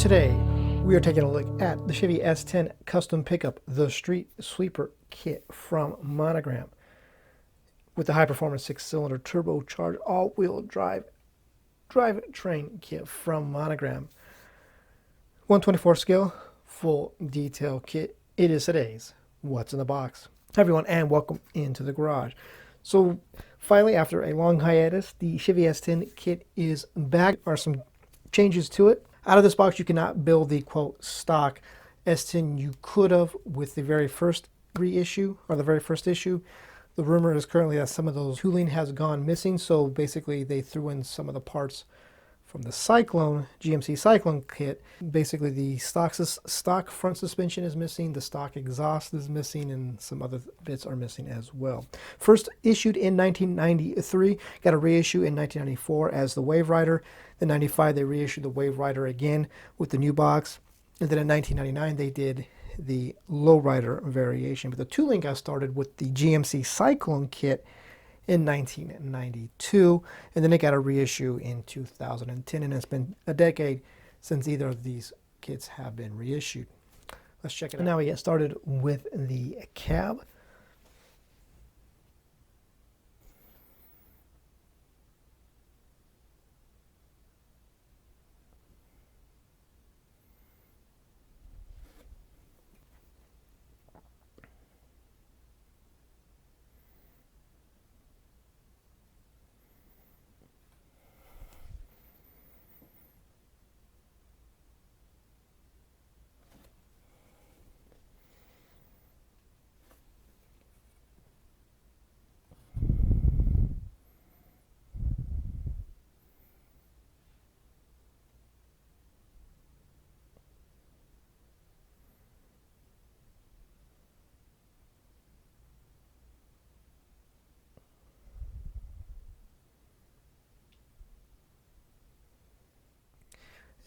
Today, we are taking a look at the Chevy-S10 Custom Pickup, the Street Sweeper Kit from Monogram, with the high-performance 6-cylinder turbocharged all-wheel drivetrain kit from Monogram. 124 scale, full detail kit. It is today's What's in the Box. Hi everyone, and welcome into the garage. So finally, after a long hiatus, the Chevy-S10 kit is back. There are some changes to it. Out of this box, you cannot build the, quote, stock S10 you could have with the very first reissue, or the very first issue. The rumor is currently that some of those tooling has gone missing, so basically they threw in some of the parts from the Cyclone, GMC Cyclone kit. Basically the stock front suspension is missing, the stock exhaust is missing, and some other bits are missing as well. First issued in 1993, got a reissue in 1994 as the Wave Rider. In 95 they reissued the Wave Rider again with the new box. And then in 1999 they did the Lowrider variation. But the tooling got started with the GMC Cyclone kit in 1992, and then it got a reissue in 2010, and it's been a decade since either of these kits have been reissued. Let's check it out. Now we get started with the cab.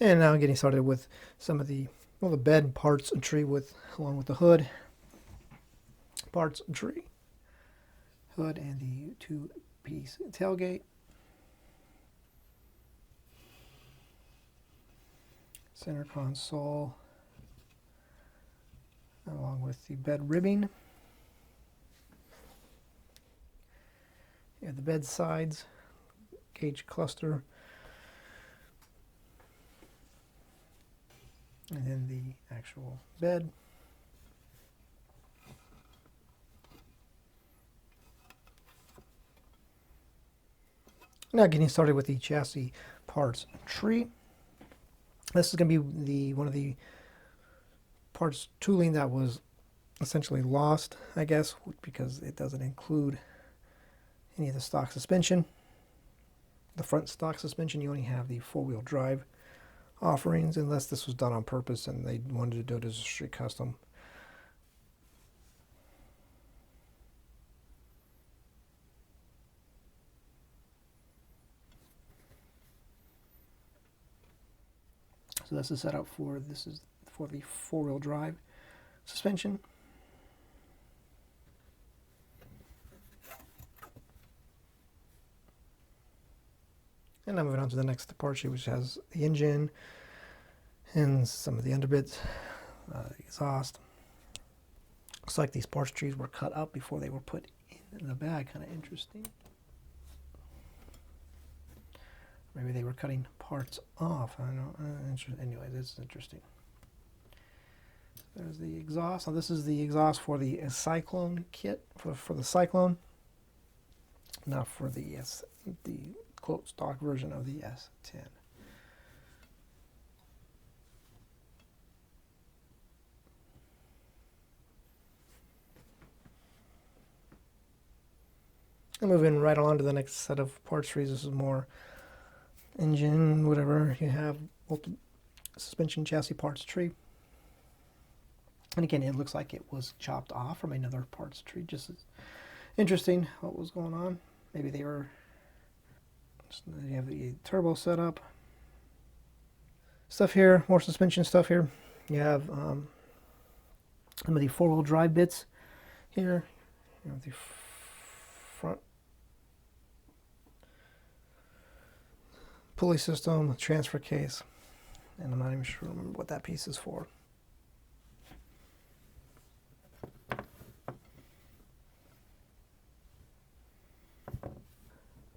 And now getting started with some of the bed parts and tree along with the hood parts and tree. Hood and the two-piece tailgate. Center console along with the bed ribbing. Yeah, the bed sides, gauge cluster. And then the actual bed. Now getting started with the chassis parts tree. This is going to be one of the parts tooling that was essentially lost, I guess, because it doesn't include any of the stock suspension. The front stock suspension, you only have the four-wheel drive offerings, unless this was done on purpose and they wanted to do it as a street custom. So that's the setup for this is for the four-wheel drive suspension. And now moving on to the next part sheet, which has the engine and some of the underbits, exhaust. Looks like these parts trees were cut up before they were put in the bag. Kind of interesting. Maybe they were cutting parts off. I don't know. Anyway, this is interesting. There's the exhaust. So this is the exhaust for the Cyclone kit, for the Cyclone, not for the quote stock version of the S10. And moving right along to the next set of parts trees. This is more engine, whatever you have, suspension chassis parts tree. And again, it looks like it was chopped off from another parts tree. Just interesting what was going on. Maybe they were. You have the turbo setup stuff here, more suspension stuff here. You have some of the four-wheel drive bits here. You have the front pulley system, transfer case, and I'm not even sure what that piece is for.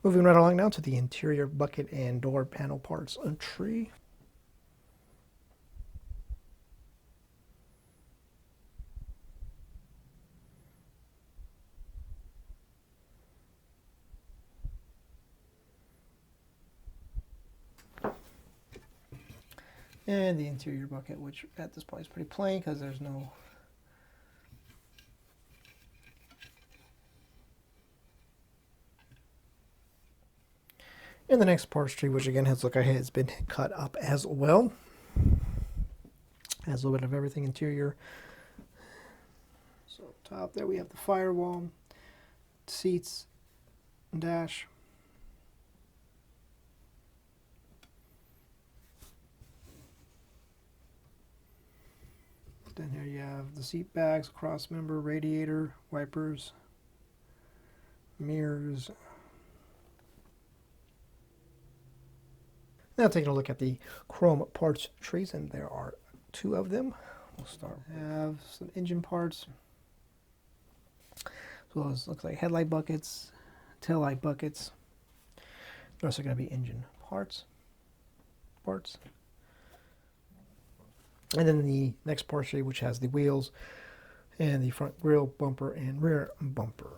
Moving right along now to the interior bucket and door panel parts tree. And the interior bucket, which at this point is pretty plain because there's no and the next parts tree, which again has, look ahead, it's been cut up as well. Has a little bit of everything interior. So top there we have the firewall, seats, dash. Then here you have the seat bags, cross member, radiator, wipers, mirrors. Now taking a look at the chrome parts trees, and there are 2 of them. We'll start. Have some engine parts, as well as looks like headlight buckets, tail light buckets. They're also going to be engine parts. And then the next part tree, which has the wheels and the front grille, bumper, and rear bumper.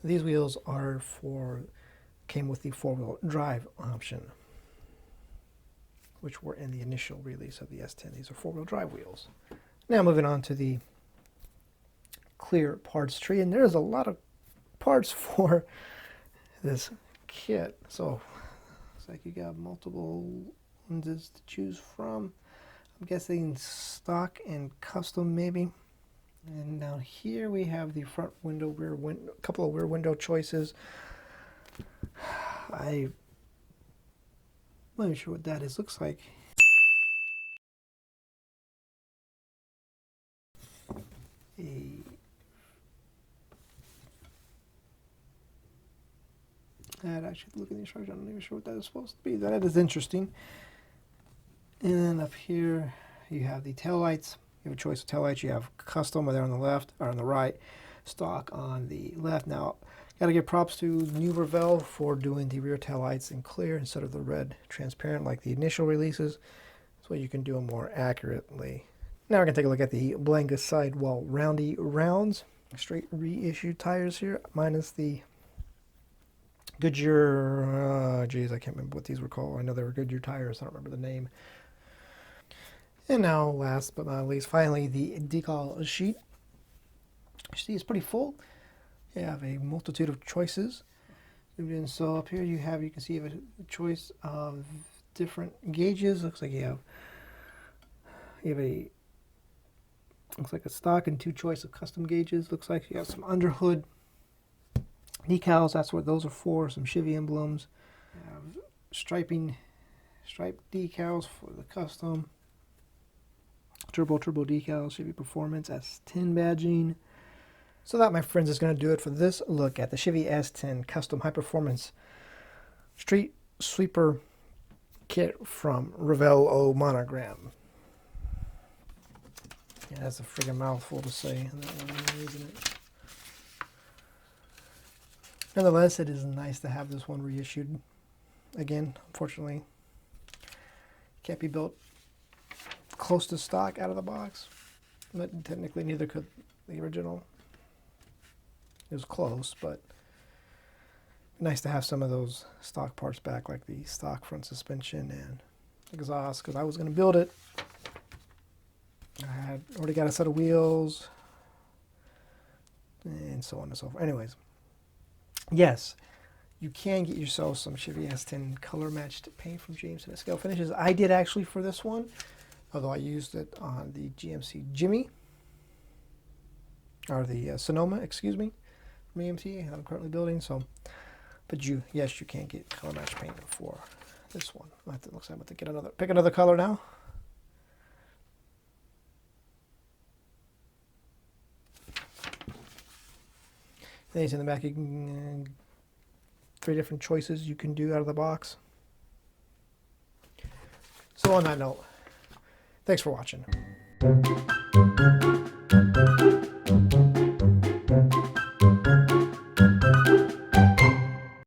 These wheels came with the 4-wheel drive option, which were in the initial release of the S10. These are 4-wheel drive wheels. Now moving on to the clear parts tree, and there's a lot of parts for this kit. So looks like you got multiple ones to choose from. I'm guessing stock and custom maybe. And down here we have the front window, rear window, a couple of rear window choices. I'm not even sure what that is. Looks like I'd actually look at the instructions. I'm not even sure what that is supposed to be. That is interesting. And then up here you have the tail lights. You have a choice of tail lights. You have custom there on the left or on the right, stock on the left. Now, got to give props to New Revell for doing the rear tail lights in clear instead of the red transparent like the initial releases, so you can do them more accurately. Now we're going to take a look at the Blanca sidewall roundy rounds. Straight reissued tires here, minus the Goodyear, geez, I can't remember what these were called. I know they were Goodyear tires. I don't remember the name. And now, last but not least, finally, the decal sheet. You see, it's pretty full. You have a multitude of choices. And so up here you can see you have a choice of different gauges. Looks like you have a stock and 2 choice of custom gauges. Looks like you have some underhood decals. That's what those are for. Some Chevy emblems. You have striped decals for the custom. Turbo decals, Chevy Performance S10 badging. So that, my friends, is going to do it for this look at the Chevy-S10 Custom High Performance Street Sweeper Kit from Revell Monogram. Yeah, that's a friggin' mouthful to say, isn't it? Nonetheless, it is nice to have this one reissued. Again, unfortunately, can't be built close to stock out of the box, but technically neither could the original. It was close, but nice to have some of those stock parts back, like the stock front suspension and exhaust, because I was going to build it. I had already got a set of wheels and so on and so forth. Anyways, yes, you can get yourself some Chevy-S10 color matched paint from Jameson at Scalefinishes. I did actually for this one, although I used it on the GMC Jimmy, or the Sonoma, excuse me, from AMC I'm currently building. So, but yes, you can get color match paint for this one. Looks like I'm going to pick another color now. Then in the back, you can 3 different choices you can do out of the box. So on that note, thanks for watching.